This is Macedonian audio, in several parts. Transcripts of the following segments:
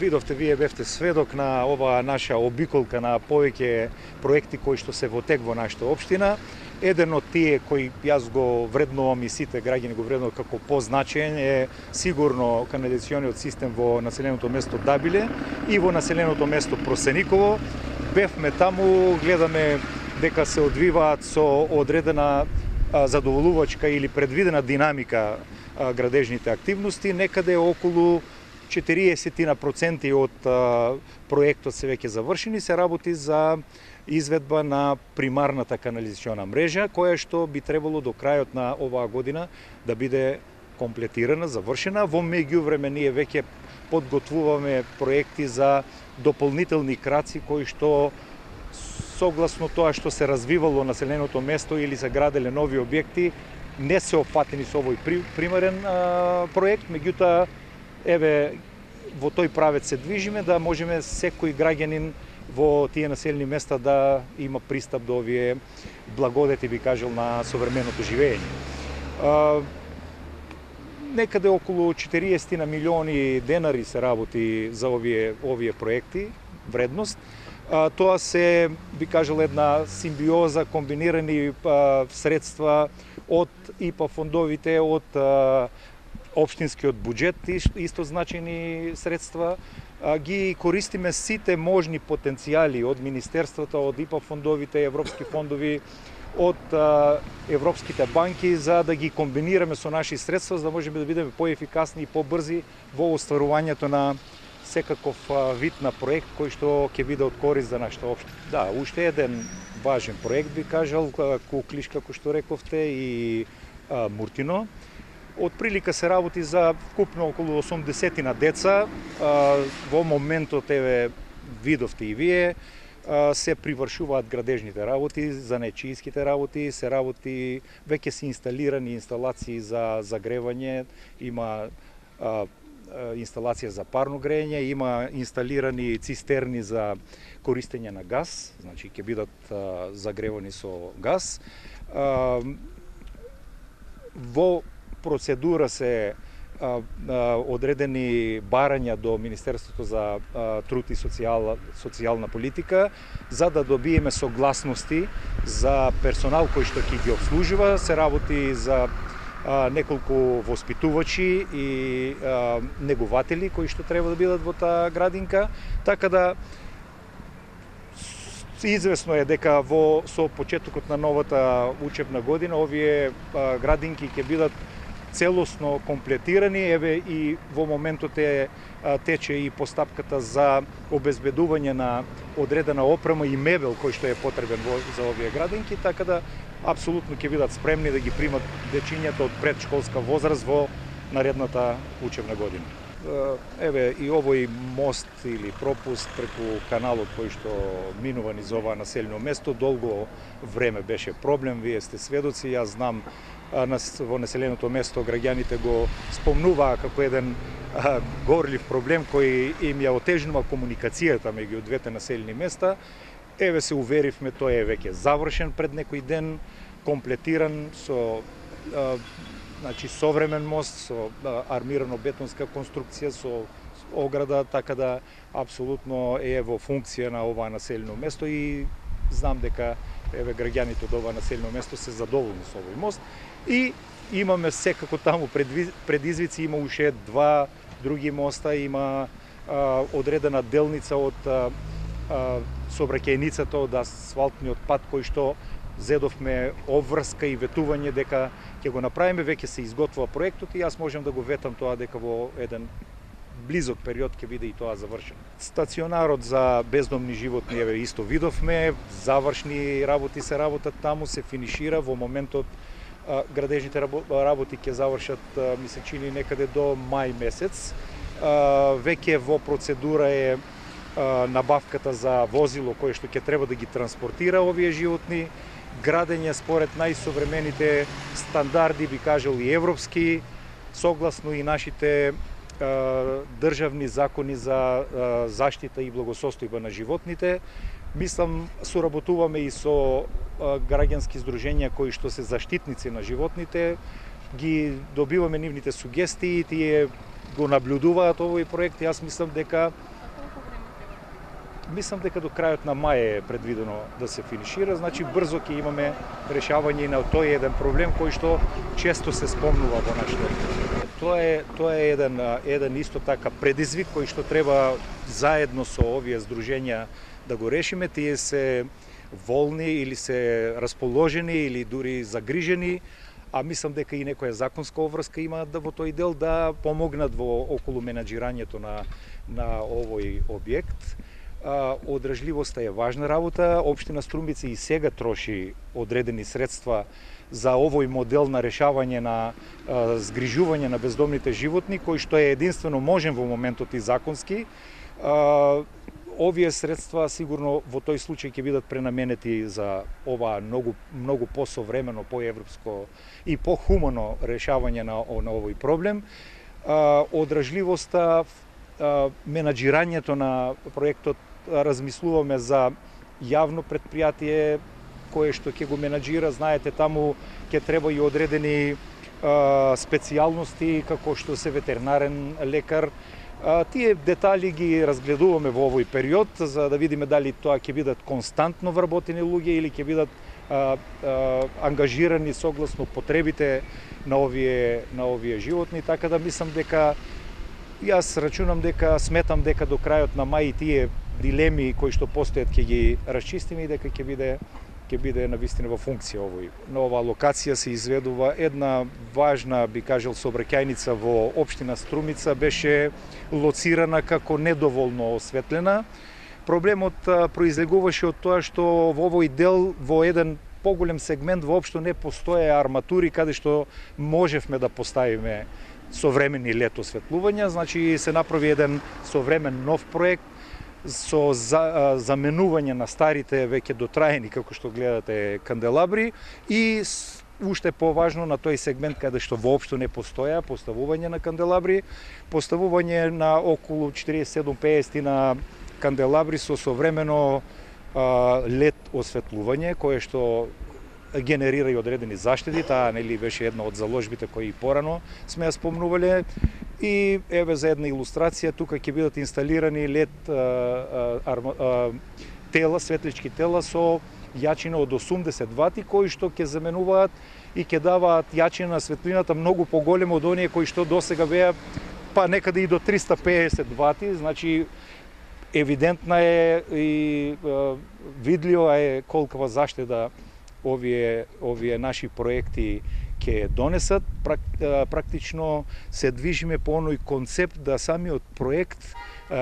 Видовте, вие бевте сведок на оваа наша обиколка на повеќе проекти кои што се во тек во нашата општина. Еден од тие кои јас го вреднувам и сите граѓани го вреднуваат како позначаен е сигурно канализациониот систем во населеното место Дабиле и во населеното место Просениково. Бевме таму, гледаме дека се одвиваат со одредена задоволувачка или предвидена динамика градежните активности, некаде околу 40% од проектот се веќе завршени, се работи за изведба на примарната канализациона мрежа, која што би требало до крајот на оваа година да биде комплетирана, завршена. Во меѓувреме ние веќе подготвуваме проекти за дополнителни краци кои што согласно тоа што се развивало населеното место или се граделе нови објекти, не се опфатени со овој примарен проект, меѓутоа еве во тој правец се движиме да можеме секој граѓанин во тие населени места да има пристап до овие благодети, би кажал, на современото живење. Некаде околу 40 на милиони денари се работи за овие проекти, вредност. Тоа се, би кажал, една симбиоза, комбинирани средства од ИПА фондовите, од општинскиот буџет, исто значени средства. Ги користиме сите можни потенцијали од министерствата, од ИПА фондовите, европски фондови, од европските банки, за да ги комбинираме со наши средства, за да можеме да бидеме поефикасни и побрзи во остварувањето на секаков вид на проект кој што ќе биде од корист за нашата општина. Да, уште еден важен проект, би кажал, Куклиш, како што рековте, и Муртино. Од прилика се работи за вкупно околу 80 на деца. Во моментот, еве, видовте и вие, се привршуваат градежните работи, занечијските работи, се работи, веќе се инсталирани инсталации за загревање, има инсталација за парно грејење, има инсталирани цистерни за користење на газ, значи ќе бидат загревани со газ. Во процедура се одредени барања до Министерството за труд и социјална политика, за да добиеме согласности за персонал кој што ќе ги обслужува. Се работи за неколку воспитувачи и негователи кои што треба да бидат во таа градинка, така да извесно е дека со почетокот на новата учебна година овие градинки ќе бидат целосно комплетирани. Еве и во моментот тече и постапката за обезбедување на одредена опрема и мебел кој што е потребен за овие градинки, така да апсолутно ќе бидат спремни да ги примат дечињата од предшколска возраст во наредната учебна година. Еве и овој мост или пропуст преку каналот кој што минува низ ова населено место долго време беше проблем, вие сте сведоци, јас знам во населеното место граѓаните го спомнуваа како еден горлив проблем кој им ја отежнува комуникацијата меѓу двете населени места. Еве се уверивме, тој е веќе завршен пред некој ден, комплетиран со значи современ мост, со армирано бетонска конструкција, со ограда, така да апсолутно е во функција на ова населено место и знам дека еве граѓаните од ова населено место се задоволни со овој мост. И имаме секако таму предизвици, има уште два други моста, има одредена делница од сообраќајницата од асфалтниот пат кој што зедовме обврска и ветување дека ќе го направиме, веќе се изготвува проектот и јас можам да го ветам тоа дека во еден близок период ќе биде и тоа завршено. Стационарот за бездомни животни еве исто видовме, завршни работи се работат таму, се финишира во моментот. Градежните работи ќе завршат, ми се чини, некаде до мај месец. Веќе во процедура е набавката за возило кое што ќе треба да ги транспортира овие животни, градење според најсовремените стандарди, би кажал и европски, согласно и нашите државни закони за заштита и благосостојба на животните. Мислам, соработуваме и со граѓански здруженја кои што се заштитници на животните, ги добиваме нивните сугестии, тие го наблюдуваат овој проект. Јас мислам дека до крајот на мај е предвидено да се финишира, значи брзо ќе имаме решавање на тој еден проблем кој што често се спомнува во нашите. Тоа е еден исто така предизвик кој што треба заедно со овие здруженја да го решиме. Тие се волни или се расположени или дури загрижени, а мислам дека и некоја законска обврска имаат во тој дел да помогнат во околу менаџирањето на овој објект. Одржливоста е важна работа. Општина Струмица и сега троши одредени средства за овој модел на решавање на згрижување на бездомните животни, кој што е единствено можен во моментот и законски. Овие средства сигурно во тој случај ќе бидат пренаменети за ова многу посовремено, поевропско и похумано решавање на овој проблем. Одржливоста, менаџирањето на проектот, размислуваме за јавно предпријатие кое што ќе го менаџира. Знаете, таму ќе треба и одредени специјалности, како што се ветеринарен лекар. Тие детали ги разгледуваме во овој период, за да видиме дали тоа ќе бидат константно вработени луѓе или ќе бидат ангажирани согласно потребите на овие животни. Така да мислам дека јас сметам дека до крајот на мај тие дилеми кои што постојат ќе ги расчистиме и дека ќе биде навистина во функција овој. На оваа локација се изведува една важна, би кажал, сообраќајница во општина Струмица, беше лоцирана како недоволно осветлена. Проблемот произлегуваше од тоа што во овој дел, во еден поголем сегмент, воопшто не постоја арматури каде што можевме да поставиме современи лед осветлувања. Значи се направи еден современ нов проект со заменување на старите веќе дотраени, како што гледате, канделабри, и уште поважно на тој сегмент каде што воопшто не постоја поставување на канделабри, поставување на околу 47-50 на канделабри со современо лед осветлување, кое што генерира и одредени заштеди. Таа беше една од заложбите кои и порано сме ја спомнувале. И еве за една илустрација, тука ќе бидат инсталирани лед тела, светлички тела со јачина од 80 вати, кои што ќе заменуваат и ќе даваат јачина на светлината многу поголема од оние кои што досега беа па некаде и до 350 вати. Значи евидентна е и видливо е колкава заштеда овие наши проекти ќе донесат. Практично се движиме по оној концепт да самиот проект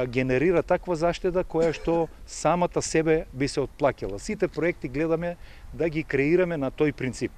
генерира таква заштеда која што самата себе би се отплаќала. Сите проекти гледаме да ги креираме на тој принцип.